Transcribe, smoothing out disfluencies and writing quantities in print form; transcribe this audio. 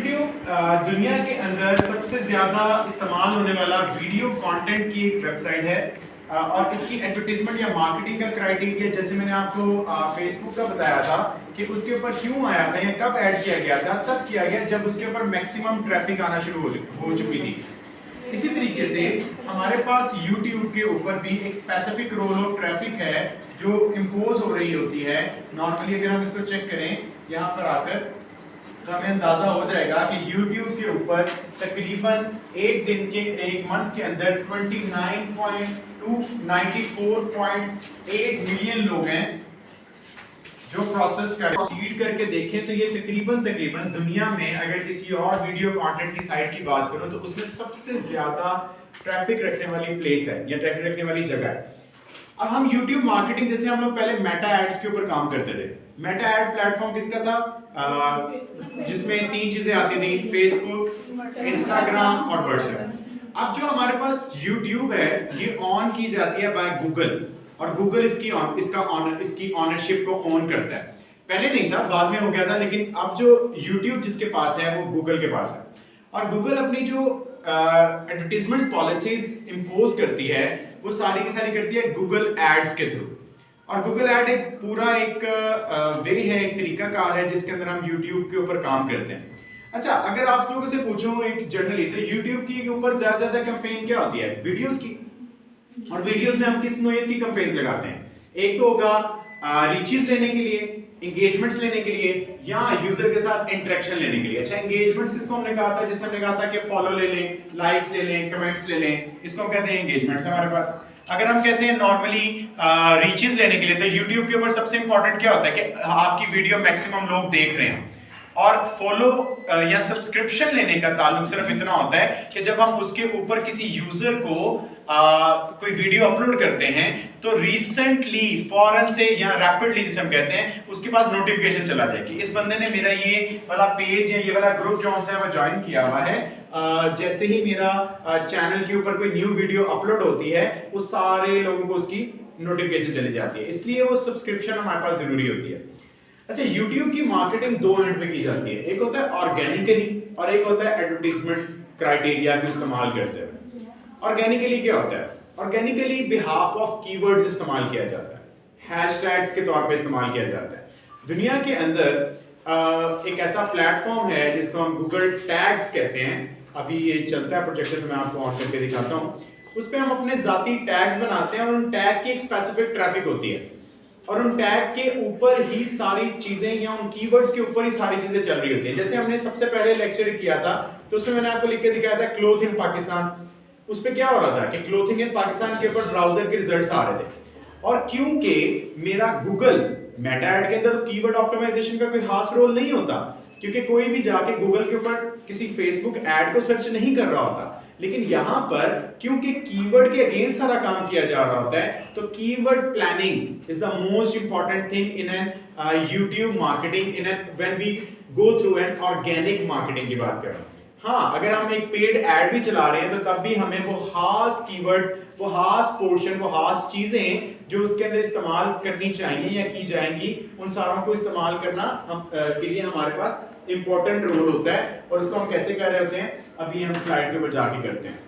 YouTube दुनिया के अंदर सबसे ज़्यादा इस्तेमाल होने वाला वीडियो कंटेंट की एक वेबसाइट है और इसकी एडवर्टीजमेंट या मार्केटिंग का क्राइटेरिया जैसे मैंने आपको फेसबुक का बताया था कि उसके ऊपर क्यों आया था या कब ऐड किया गया था, तब किया गया जब उसके ऊपर मैक्सिमम ट्रैफिक आना शुरू हो चुकी थी। इसी तरीके से हमारे पास YouTube के ऊपर भी एक स्पेसिफिक रोल ऑफ ट्रैफिक है जो इम्पोज हो रही होती है। नॉर्मली अगर हम इसको चेक करें यहाँ पर आकर तो हमें अंदाजा हो जाएगा कि YouTube के ऊपर तकरीबन एक दिन के एक मंथ के अंदर 94.8 मिलियन लोग हैं जो प्रोसेस कर रीड करके देखें तो ये तकरीबन दुनिया में अगर किसी और वीडियो कंटेंट की साइट की बात करूं तो उसमें सबसे ज्यादा ट्रैफिक रखने वाली प्लेस है या ट्रैफिक रखने वाली जगह है। अब हम YouTube मार्केटिंग जैसे हम लोग पहले मेटा एड्स के ऊपर काम करते थे। मेटा एड प्लेटफॉर्म किसका था? जिसमें तीन चीजें आती थी, फेसबुक, इंस्टाग्राम और व्हाट्सएप। अब जो हमारे पास YouTube है ये ऑन की जाती है बाय गूगल और गूगल इसकी ऑनरशिप को ऑन करता है। पहले नहीं था, बाद में हो गया था, लेकिन अब जो YouTube जिसके पास है वो गूगल के पास है और गूगल अपनी जो एडवर्टीजमेंट पॉलिसीज इंपोज करती है वो सारी की सारी करती है गूगल एड्स के थ्रू। और गूगल एड एक पूरा एक वे है, एक तरीकाकार है जिसके अंदर हम YouTube के ऊपर काम करते हैं। अच्छा, अगर आप लोगों से पूछूं एक जनरली तो YouTube के ऊपर ज्यादा कैंपेन क्या होती है? वीडियोस की। और वीडियोस में हम किस नोयत की कैंपेन्स लगाते हैं? एक तो होगा रीचेस लेने के लिए, एंगेजमेंट्स लेने के लिए या यूजर के साथ इंटरेक्शन लेने के लिए। अच्छा, एंगेजमेंट्स किसको हमने कहा था? जैसे हमने कहा था कि फॉलो ले लें, लाइक्स ले लें, कमेंट्स ले लें, इसको हम कहते हैं एंगेजमेंट्स हमारे पास। अगर हम कहते हैं नॉर्मली रीचेस लेने के लिए तो YouTube के ऊपर सबसे इंपॉर्टेंट क्या होता है कि आपकी वीडियो मैक्सिमम लोग देख रहे हैं। और फॉलो या सब्सक्रिप्शन लेने का ताल्लुक सिर्फ इतना होता है कि जब हम उसके ऊपर किसी यूजर को कोई वीडियो अपलोड करते हैं तो रिसेंटली फौरन से या रैपिडली जिसे हम कहते हैं उसके पास नोटिफिकेशन चला जाएगी, इस बंदे ने मेरा ये वाला पेज या ये वाला ग्रुप जो है वो ज्वाइन किया हुआ है। जैसे ही मेरा चैनल के ऊपर कोई न्यू वीडियो अपलोड होती है वो सारे लोगों को उसकी नोटिफिकेशन चली जाती है, इसलिए वो सब्सक्रिप्शन हमारे पास जरूरी होती है। अच्छा, YouTube की मार्केटिंग दो एंड पे की जाती है, एक होता है ऑर्गेनिकली और एक होता है एडवर्टाइजमेंट क्राइटेरिया को इस्तेमाल करते हुए। ऑर्गेनिकली क्या होता है? ऑर्गेनिकली बिहाफ ऑफ कीवर्ड्स इस्तेमाल किया जाता है, हैशटैग्स के तौर पे इस्तेमाल किया जाता है। दुनिया के अंदर एक ऐसा प्लेटफॉर्म है जिसको हम गूगल टैग्स कहते हैं। अभी ये चलता है प्रोजेक्टर, मैं आपको ऑन करके दिखाता हूँ। उस पर हम अपने जाती टैग्स बनाते हैं और उन टैग की एक स्पेसिफिक ट्रैफिक होती है और उन टैग के ऊपर ही सारी चीजें या उन कीवर्ड्स के ऊपर ही सारी चीजें चल रही होती हैं। जैसे हमने सबसे पहले लेक्चर किया था तो उसमें मैंने आपको लिख के दिखाया था क्लोथ इन पाकिस्तान। उस पे क्या हो रहा था कि क्लोथिंग इन पाकिस्तान के ऊपर ब्राउजर के रिजल्ट्स आ रहे थे और क्योंकि मेरा गूगल मेटा एड के अंदर कीवर्ड ऑप्टिमाइजेशन का कोई खास रोल नहीं होता, क्योंकि कोई भी जाके गूगल के ऊपर किसी फेसबुक एड को सर्च नहीं कर रहा होता, लेकिन यहाँ पर क्योंकि कीवर्ड के अगेंस्ट सारा काम किया जा रहा होता है तो keyword planning is the most important thing in an YouTube marketing in an when we go through an organic marketing की बात करें। हाँ, अगर हम एक पेड एड भी चला रहे हैं तो तब भी हमें वो खास कीवर्ड, वो खास पोर्शन, वो खास चीजें जो उसके अंदर इस्तेमाल करनी चाहिए या की जाएंगी उन सारों को इस्तेमाल करना के लिए हमारे पास इंपॉर्टेंट रोल होता है। और उसको हम कैसे कर रहे होते हैं अभी हम स्लाइड के ऊपर जाके करते हैं।